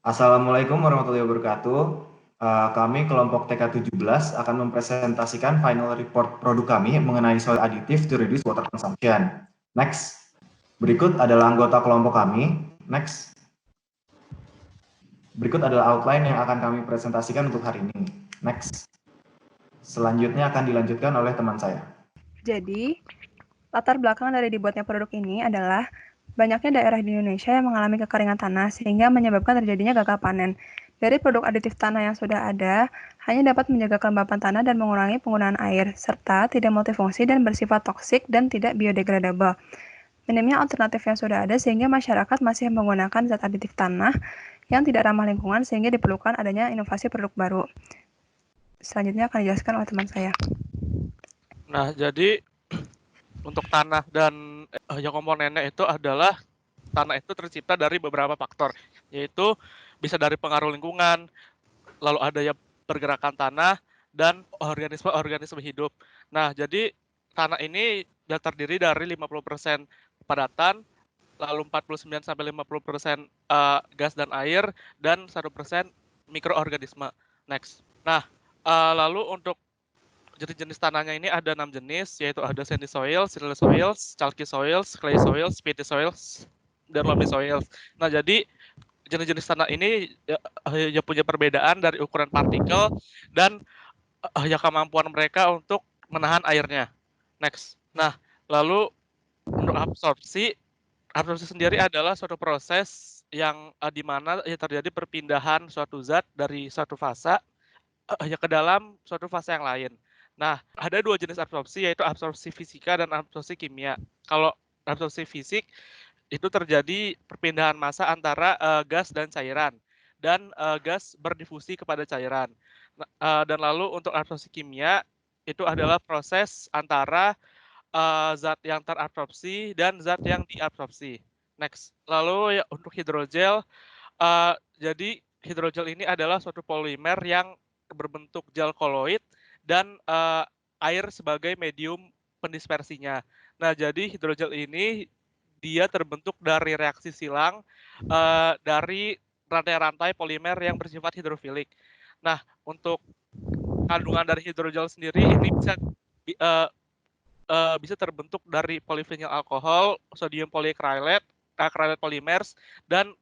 Assalamualaikum warahmatullahi wabarakatuh. Kami kelompok TK17 akan mempresentasikan final report produk kami mengenai soil additive to reduce water consumption. Next. Berikut adalah anggota kelompok kami. Next. Berikut adalah outline yang akan kami presentasikan untuk hari ini. Next. Selanjutnya akan dilanjutkan oleh teman saya. Jadi, latar belakang dari dibuatnya produk ini adalah banyaknya daerah di Indonesia yang mengalami kekeringan tanah sehingga menyebabkan terjadinya gagal panen. Dari produk aditif tanah yang sudah ada, hanya dapat menjaga kelembapan tanah dan mengurangi penggunaan air, serta tidak multifungsi dan bersifat toksik dan tidak biodegradable. Minimnya alternatif yang sudah ada sehingga masyarakat masih menggunakan zat aditif tanah yang tidak ramah lingkungan sehingga diperlukan adanya inovasi produk baru. Selanjutnya akan dijelaskan oleh teman saya. Nah, jadi untuk tanah dan yang komponennya itu adalah tanah itu tercipta dari beberapa faktor, yaitu bisa dari pengaruh lingkungan, lalu adanya pergerakan tanah, dan organisme-organisme hidup. Nah, jadi tanah ini terdiri dari 50% padatan, lalu 49-50% gas dan air, dan 1% mikroorganisme. Next. Nah, lalu untuk jenis-jenis tanahnya ini ada 6 jenis, yaitu ada sandy soils, silly soils, chalky soils, clay soils, peaty soils, dan loamy soils. Nah, jadi jenis-jenis tanah ini ya punya perbedaan dari ukuran partikel dan ya kemampuan mereka untuk menahan airnya. Next. Nah, lalu untuk absorpsi sendiri adalah suatu proses yang di mana ya terjadi perpindahan suatu zat dari suatu fase ya ke dalam suatu fase yang lain. Nah, ada dua jenis absorpsi, yaitu absorpsi fisika dan absorpsi kimia. Kalau absorpsi fisik, itu terjadi perpindahan massa antara gas dan cairan, dan gas berdifusi kepada cairan. Dan lalu untuk absorpsi kimia, itu adalah proses antara zat yang terabsorpsi dan zat yang diabsorpsi. Next. Lalu ya, untuk hidrogel, jadi hidrogel ini adalah suatu polimer yang berbentuk gel koloid dan air sebagai medium pendispersinya. Nah, jadi hidrogel ini dia terbentuk dari reaksi silang dari rantai-rantai polimer yang bersifat hidrofilik. Nah, untuk kandungan dari hidrogel sendiri ini bisa terbentuk dari polyvinyl alkohol, sodium polyacrylate, acrylate polymers, dan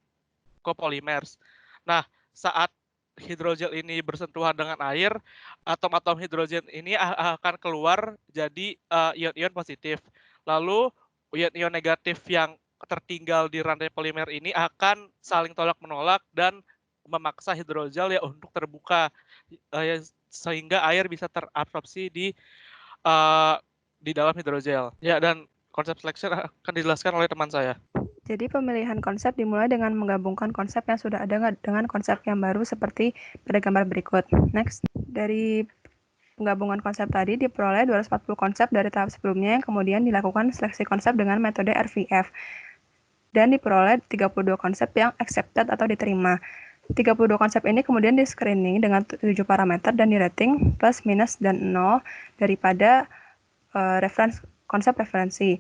copolymers. Nah, saat hidrogel ini bersentuhan dengan air, atom-atom hidrogen ini akan keluar jadi ion-ion positif. Lalu ion-ion negatif yang tertinggal di rantai polimer ini akan saling tolak-menolak dan memaksa hidrogel ya untuk terbuka sehingga air bisa terabsorpsi di dalam hidrogel. Ya, dan konsep seleksi akan dijelaskan oleh teman saya. Jadi pemilihan konsep dimulai dengan menggabungkan konsep yang sudah ada dengan konsep yang baru seperti pada gambar berikut. Next. Dari penggabungan konsep tadi diperoleh 240 konsep dari tahap sebelumnya yang kemudian dilakukan seleksi konsep dengan metode RVF. Dan diperoleh 32 konsep yang accepted atau diterima. 32 konsep ini kemudian di screening dengan 7 parameter dan di rating plus, minus, dan 0 daripada konsep referensi.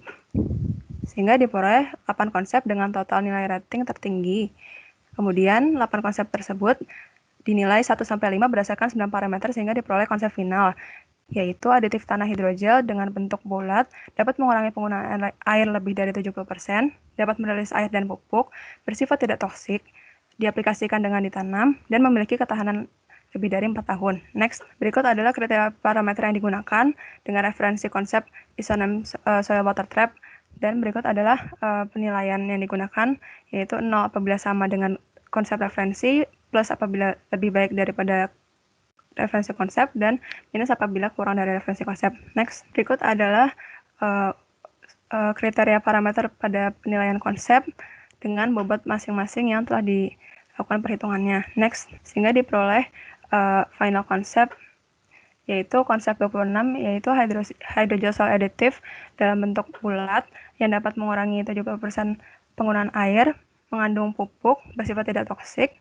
Sehingga diperoleh 8 konsep dengan total nilai rating tertinggi. Kemudian 8 konsep tersebut dinilai 1-5 berdasarkan 9 parameter sehingga diperoleh konsep final, yaitu aditif tanah hidrogel dengan bentuk bulat, dapat mengurangi penggunaan air lebih dari 70%, dapat merilis air dan pupuk, bersifat tidak toksik, diaplikasikan dengan ditanam, dan memiliki ketahanan lebih dari 4 tahun. Next, berikut adalah kriteria parameter yang digunakan dengan referensi konsep isonym soil water trap, dan berikut adalah penilaian yang digunakan, yaitu 0 apabila sama dengan konsep referensi, plus apabila lebih baik daripada referensi konsep, dan minus apabila kurang dari referensi konsep. Next, berikut adalah kriteria parameter pada penilaian konsep dengan bobot masing-masing yang telah dilakukan perhitungannya. Next, sehingga diperoleh final konsep, yaitu konsep 26, yaitu hydrogel soil additive dalam bentuk bulat yang dapat mengurangi 70% penggunaan air, mengandung pupuk, bersifat tidak toksik,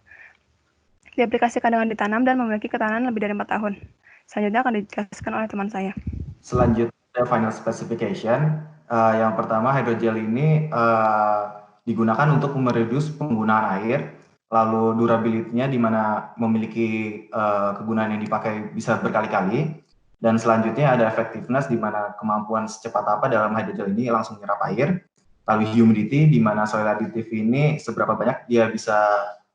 diaplikasikan dengan ditanam dan memiliki ketahanan lebih dari 4 tahun. Selanjutnya akan dijelaskan oleh teman saya. Selanjutnya final specification. Yang pertama, hidrogel ini digunakan untuk mereduce penggunaan air. lalu durability-nya di mana memiliki kegunaan yang dipakai bisa berkali-kali, dan selanjutnya ada effectiveness di mana kemampuan secepat apa dalam hydrogel ini langsung menyerap air, lalu humidity di mana soil additive ini seberapa banyak dia bisa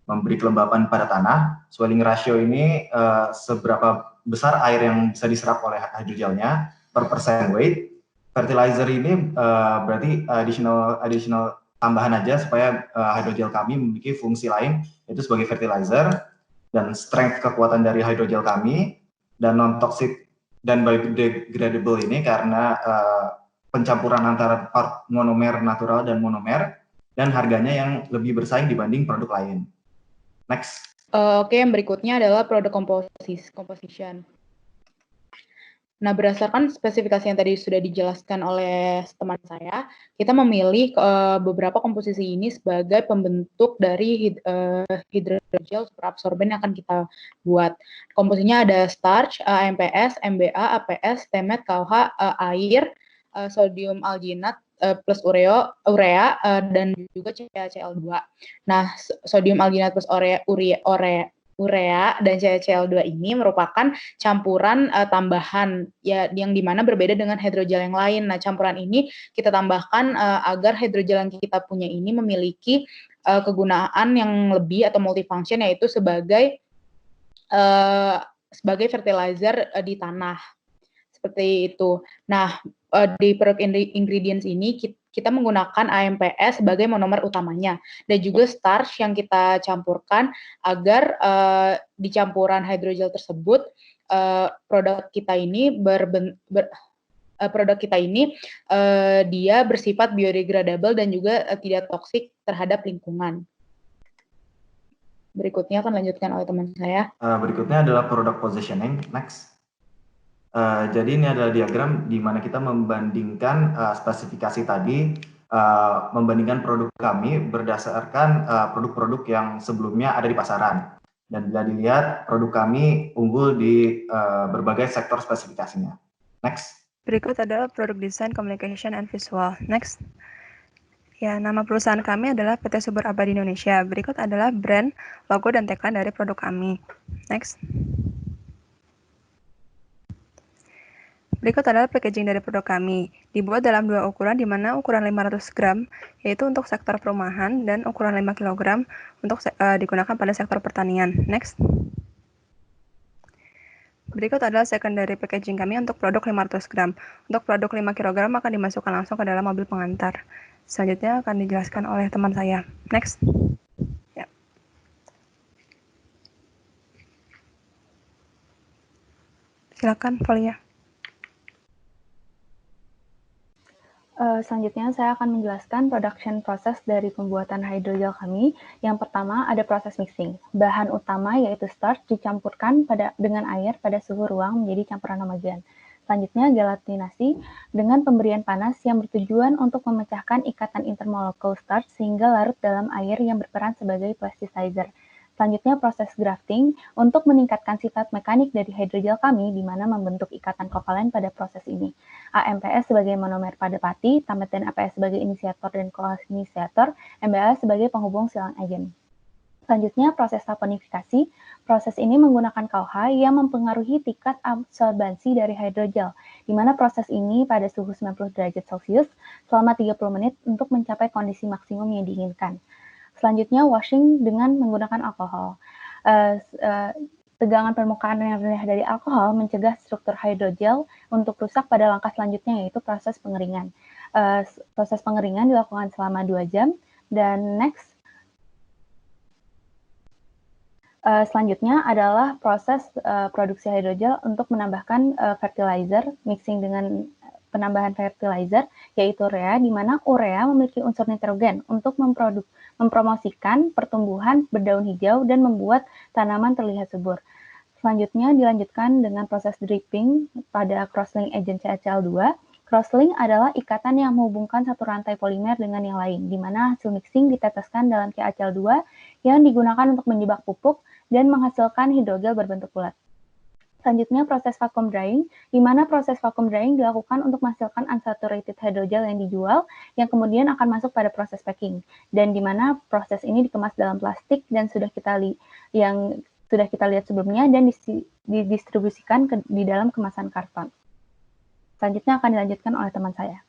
memberi kelembapan pada tanah, swelling ratio ini seberapa besar air yang bisa diserap oleh hydrogelnya per percent weight. Fertilizer ini berarti additional tambahan aja supaya hydrogel kami memiliki fungsi lain, yaitu sebagai fertilizer, dan strength kekuatan dari hydrogel kami, dan non-toxic dan biodegradable ini karena pencampuran antara part monomer natural dan monomer, dan harganya yang lebih bersaing dibanding produk lain. Next. Oke, yang berikutnya adalah produk composition. Nah, berdasarkan spesifikasi yang tadi sudah dijelaskan oleh teman saya, kita memilih beberapa komposisi ini sebagai pembentuk dari hydrogel superabsorben yang akan kita buat. Komposisinya ada starch, AMPS, MBA, APS, TMAT, KOH, air, sodium alginat plus urea dan juga CaCl2. Nah, sodium alginat plus urea dan CaCl2 ini merupakan campuran tambahan ya yang dimana berbeda dengan hidrogel yang lain. Nah, campuran ini kita tambahkan agar hidrogel yang kita punya ini memiliki kegunaan yang lebih atau multifunction, yaitu sebagai fertilizer di tanah. Seperti itu. Nah, di produk ingredients ini kita menggunakan AMPS sebagai monomer utamanya, dan juga starch yang kita campurkan agar di campuran hydrogel tersebut produk kita ini dia bersifat biodegradable dan juga tidak toksik terhadap lingkungan. Berikutnya akan lanjutkan oleh teman saya. Berikutnya adalah product positioning. Next. Jadi ini adalah diagram di mana kita membandingkan spesifikasi tadi, membandingkan produk kami berdasarkan produk-produk yang sebelumnya ada di pasaran. Dan bila dilihat, produk kami unggul di berbagai sektor spesifikasinya. Next. Berikut adalah produk design, communication, and visual. Next. Ya, nama perusahaan kami adalah PT Subur Abadi Indonesia. Berikut adalah brand, logo, dan tagline dari produk kami. Next. Berikut adalah packaging dari produk kami. Dibuat dalam dua ukuran, di mana ukuran 500 gram, yaitu untuk sektor perumahan, dan ukuran 5 kg untuk digunakan pada sektor pertanian. Next. Berikut adalah secondary packaging kami untuk produk 500 gram. Untuk produk 5 kg akan dimasukkan langsung ke dalam mobil pengantar. Selanjutnya akan dijelaskan oleh teman saya. Next. Ya. Silakan, Volia. Selanjutnya saya akan menjelaskan production process dari pembuatan hydrogel kami. Yang pertama ada proses mixing. Bahan utama yaitu starch dicampurkan dengan air pada suhu ruang menjadi campuran homogen. Selanjutnya gelatinasi dengan pemberian panas yang bertujuan untuk memecahkan ikatan intermolekul starch sehingga larut dalam air yang berperan sebagai plasticizer. Selanjutnya proses grafting untuk meningkatkan sifat mekanik dari hydrogel kami di mana membentuk ikatan kovalen pada proses ini. AMPS sebagai monomer pada pati, TMAT dan APS sebagai inisiator dan koinisiator, MBA sebagai penghubung silang agen. Selanjutnya proses saponifikasi. Proses ini menggunakan KOH yang mempengaruhi tingkat absorbansi dari hydrogel, di mana proses ini pada suhu 90 derajat Celcius selama 30 menit untuk mencapai kondisi maksimum yang diinginkan. Selanjutnya, washing dengan menggunakan alkohol. Tegangan permukaan yang rendah dari alkohol mencegah struktur hydrogel untuk rusak pada langkah selanjutnya, yaitu proses pengeringan. Proses pengeringan dilakukan selama 2 jam. Dan next, selanjutnya adalah proses produksi hydrogel untuk menambahkan fertilizer, mixing dengan penambahan fertilizer, yaitu urea, di mana urea memiliki unsur nitrogen untuk mempromosikan pertumbuhan berdaun hijau dan membuat tanaman terlihat subur. Selanjutnya dilanjutkan dengan proses dripping pada crosslink agent CaCl2. Crosslink adalah ikatan yang menghubungkan satu rantai polimer dengan yang lain, di mana hasil mixing diteteskan dalam CaCl2 yang digunakan untuk menjebak pupuk dan menghasilkan hidrogel berbentuk bulat. Selanjutnya proses vacuum drying, di mana proses vacuum drying dilakukan untuk menghasilkan unsaturated hydrogel yang dijual, yang kemudian akan masuk pada proses packing, dan di mana proses ini dikemas dalam plastik dan sudah kita lihat sebelumnya dan didistribusikan di dalam kemasan karton. Selanjutnya akan dilanjutkan oleh teman saya.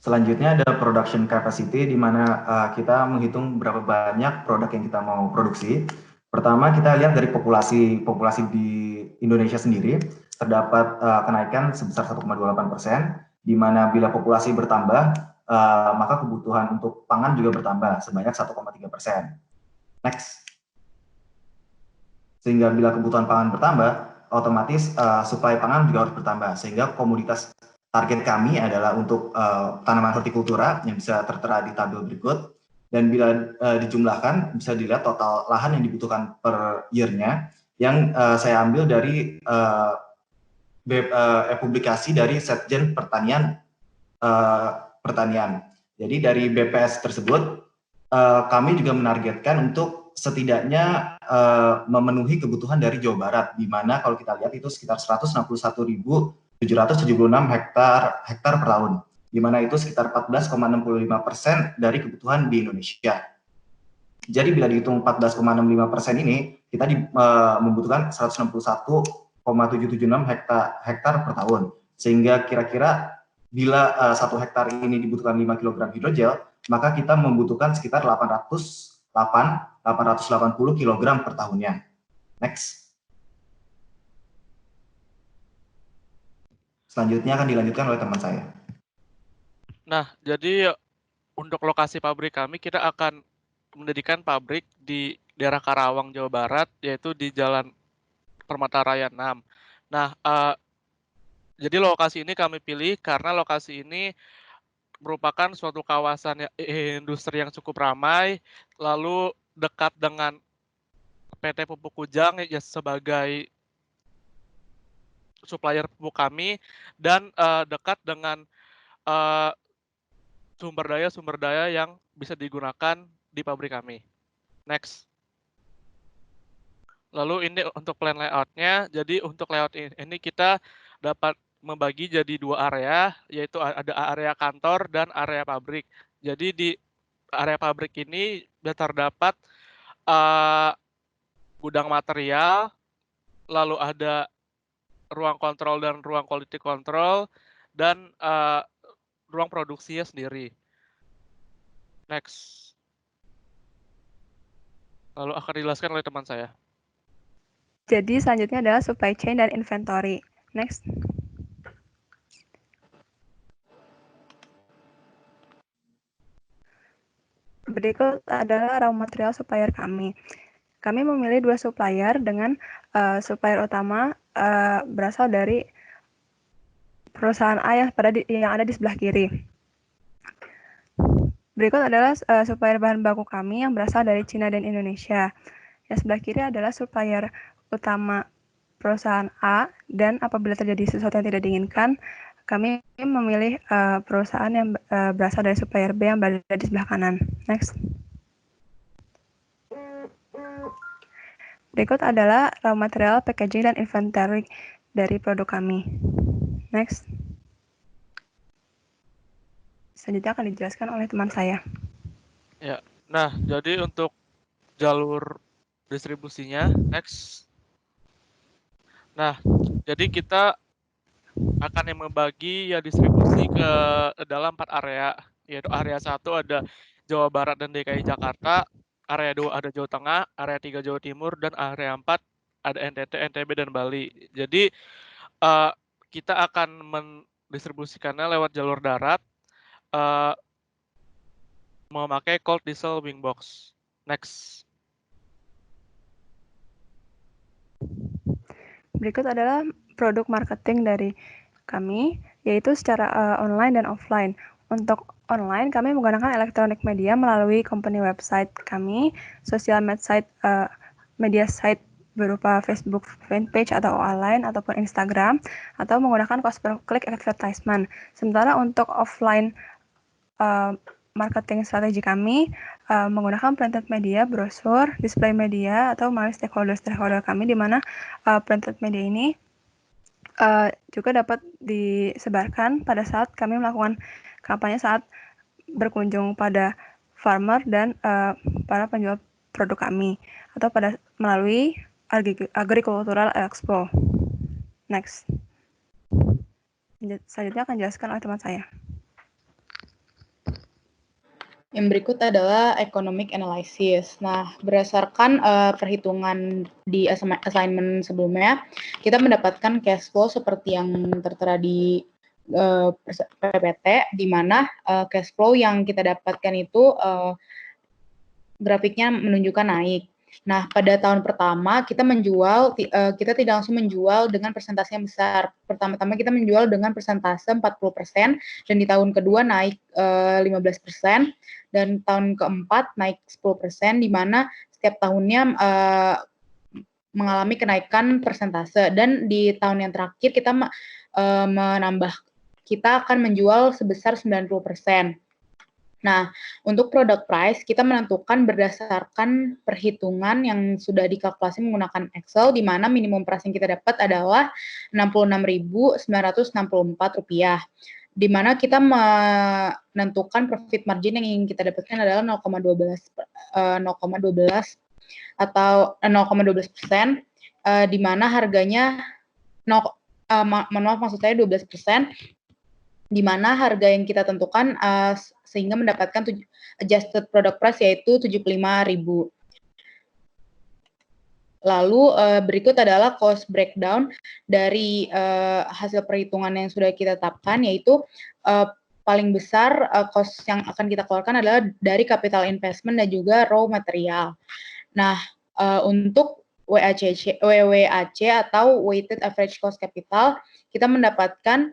Selanjutnya ada production capacity, di mana kita menghitung berapa banyak produk yang kita mau produksi. Pertama, kita lihat dari populasi di Indonesia sendiri, terdapat kenaikan sebesar 1,28%, di mana bila populasi bertambah, maka kebutuhan untuk pangan juga bertambah sebanyak 1,3%. Next. Sehingga bila kebutuhan pangan bertambah, otomatis suplai pangan juga harus bertambah, sehingga komoditas target kami adalah untuk tanaman hortikultura yang bisa tertera di tabel berikut. Dan bila dijumlahkan, bisa dilihat total lahan yang dibutuhkan per year-nya, yang saya ambil dari publikasi dari Setjen Pertanian. Jadi dari BPS tersebut, kami juga menargetkan untuk setidaknya memenuhi kebutuhan dari Jawa Barat, di mana kalau kita lihat itu sekitar 161.776 hektar per tahun, di mana itu sekitar 14,65% dari kebutuhan di Indonesia. Jadi bila dihitung 14,65% ini, kita membutuhkan 161,776 hektar per tahun. Sehingga kira-kira bila 1 hektar ini dibutuhkan 5 kg hidrogel, maka kita membutuhkan sekitar 880 kg per tahunnya. Next. Selanjutnya akan dilanjutkan oleh teman saya. Nah, jadi untuk lokasi pabrik kami, kita akan mendirikan pabrik di daerah Karawang, Jawa Barat, yaitu di Jalan Permata Raya 6. Nah, jadi lokasi ini kami pilih karena lokasi ini merupakan suatu kawasan industri yang cukup ramai, lalu dekat dengan PT Pupuk Kujang ya sebagai supplier pupuk kami, dan dekat dengan sumber daya yang bisa digunakan di pabrik kami. Next. Lalu ini untuk plan layout-nya. Jadi untuk layout ini kita dapat membagi jadi 2 area, yaitu ada area kantor dan area pabrik. Jadi di area pabrik ini terdapat gudang material, lalu ada ruang kontrol dan ruang quality control, dan ruang produksinya sendiri. Next. Lalu akan dijelaskan oleh teman saya. Jadi selanjutnya adalah supply chain dan inventory. Next. Berikut adalah raw material supplier kami. Kami memilih 2 supplier dengan supplier utama berasal dari perusahaan A yang ada di sebelah kiri. Berikut adalah supplier bahan baku kami yang berasal dari Cina dan Indonesia. Yang sebelah kiri adalah supplier utama perusahaan A, dan apabila terjadi sesuatu yang tidak diinginkan, kami memilih perusahaan yang berasal dari supplier B yang berada di sebelah kanan. Next. Berikut adalah raw material, packaging, dan inventory dari produk kami. Next. Selanjutnya akan dijelaskan oleh teman saya. Ya, nah jadi untuk jalur distribusinya, next. Nah, jadi kita akan membagi ya distribusi ke dalam 4 area, yaitu area 1 ada Jawa Barat dan DKI Jakarta, area 2 ada Jawa Tengah, area 3 Jawa Timur, dan area 4 ada NTT, NTB, dan Bali. Jadi kita akan mendistribusikannya lewat jalur darat, memakai cold diesel wing box. Next. Berikut adalah produk marketing dari kami, yaitu secara online dan offline. Untuk online, kami menggunakan electronic media melalui company website kami, sosial media site berupa Facebook fanpage atau OA lain ataupun Instagram, atau menggunakan cost per click advertisement. Sementara untuk offline marketing strategi kami menggunakan printed media, brosur, display media, atau melalui stakeholder kami, di mana printed media ini juga dapat disebarkan pada saat kami melakukan kampanye saat berkunjung pada farmer dan para penjual produk kami, atau melalui Agricultural Expo. Next. Selanjutnya akan dijelaskan oleh teman saya. Yang berikut adalah economic analysis. Nah, berdasarkan perhitungan di assignment sebelumnya, kita mendapatkan cash flow seperti yang tertera di PPT, di mana cash flow yang kita dapatkan itu grafiknya menunjukkan naik. Nah, pada tahun pertama kita tidak langsung menjual dengan persentase yang besar. Pertama-tama kita menjual dengan persentase 40%, dan di tahun kedua naik 15%, dan tahun keempat naik 10%, di mana setiap tahunnya mengalami kenaikan persentase. Dan di tahun yang terakhir kita kita akan menjual sebesar 90%. Nah, untuk product price, kita menentukan berdasarkan perhitungan yang sudah dikalkulasi menggunakan Excel, di mana minimum price yang kita dapat adalah Rp66.964, di mana kita menentukan profit margin yang ingin kita dapatkan adalah 0,12 atau 0,12%, di mana harganya, maksud saya 12%, di mana harga yang kita tentukan sehingga mendapatkan adjusted product price yaitu 75.000. Lalu berikut adalah cost breakdown dari hasil perhitungan yang sudah kita tetapkan, yaitu paling besar cost yang akan kita keluarkan adalah dari capital investment dan juga raw material. Nah, untuk WAC atau weighted average cost capital, kita mendapatkan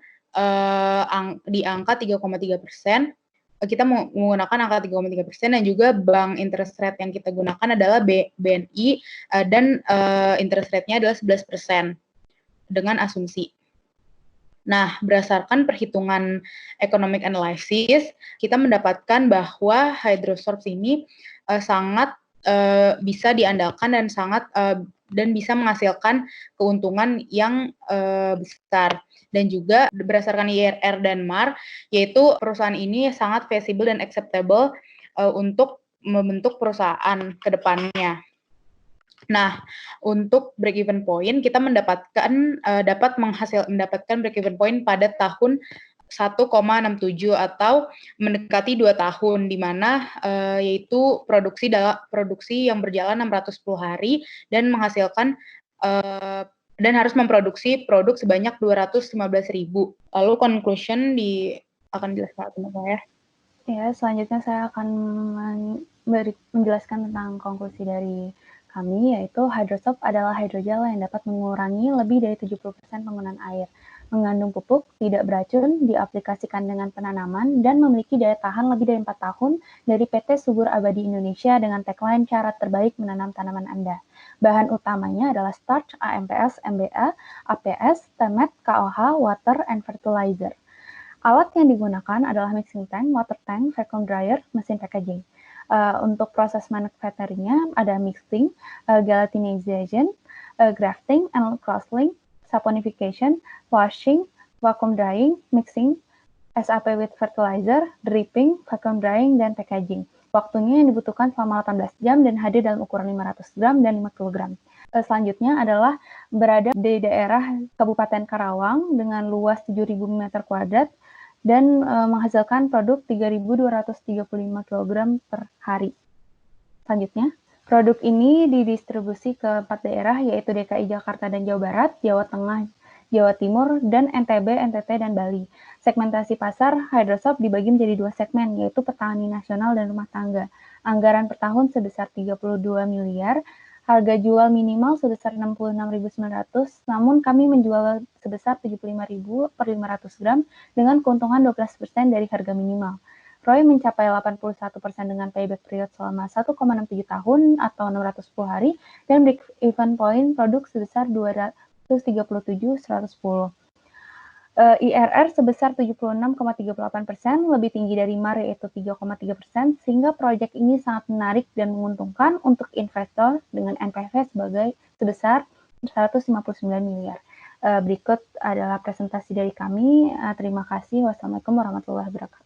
di angka 3,3%. Kita menggunakan angka 3,3%, dan juga bank interest rate yang kita gunakan adalah BNI, dan interest rate-nya adalah 11% dengan asumsi. Nah, berdasarkan perhitungan economic analysis, kita mendapatkan bahwa Hydrosorb ini sangat bisa diandalkan dan bisa menghasilkan keuntungan yang besar. Dan juga berdasarkan IRR dan MAR, yaitu perusahaan ini sangat feasible dan acceptable untuk membentuk perusahaan ke depannya. Nah, untuk break even point, kita dapat mendapatkan break even point pada tahun 1,67 atau mendekati 2 tahun, di mana yaitu produksi yang berjalan 610 hari dan menghasilkan dan harus memproduksi produk sebanyak 215.000. Lalu conclusion akan dijelaskan teman saya. Ya, selanjutnya saya akan menjelaskan tentang konklusi dari kami, yaitu Hydrosorb adalah hidrogel yang dapat mengurangi lebih dari 70% penggunaan air, mengandung pupuk, tidak beracun, diaplikasikan dengan penanaman, dan memiliki daya tahan lebih dari 4 tahun dari PT Subur Abadi Indonesia dengan tagline cara terbaik menanam tanaman Anda. Bahan utamanya adalah starch, AMPS, MBA, APS, TEMET, KOH, water, and fertilizer. Alat yang digunakan adalah mixing tank, water tank, vacuum dryer, mesin packaging. Untuk proses manufacturing-nya ada mixing, gelatinization, grafting, and crossling, saponification, washing, vacuum drying, mixing, SAP with fertilizer, dripping, vacuum drying, dan packaging. Waktunya yang dibutuhkan selama 18 jam dan hadir dalam ukuran 500 gram dan 50 gram. Selanjutnya adalah berada di daerah Kabupaten Karawang dengan luas 7.000 meter kuadrat dan menghasilkan produk 3.235 kg per hari. Selanjutnya, produk ini didistribusi ke 4 daerah, yaitu DKI Jakarta dan Jawa Barat, Jawa Tengah, Jawa Timur, dan NTB, NTT, dan Bali. Segmentasi pasar Hydrosorb dibagi menjadi 2 segmen, yaitu petani nasional dan rumah tangga. Anggaran per tahun sebesar 32 miliar, harga jual minimal sebesar 66.900, namun kami menjual sebesar 75.000 per 500 gram dengan keuntungan 12% dari harga minimal. ROI mencapai 81% dengan payback period selama 1,67 tahun atau 610 hari, dan break even point produk sebesar 237.110. IRR sebesar 76,38%, lebih tinggi dari MAR yaitu 3,3%, sehingga proyek ini sangat menarik dan menguntungkan untuk investor dengan NPV sebesar 159 miliar. Berikut adalah presentasi dari kami. Terima kasih. Wassalamualaikum warahmatullahi wabarakatuh.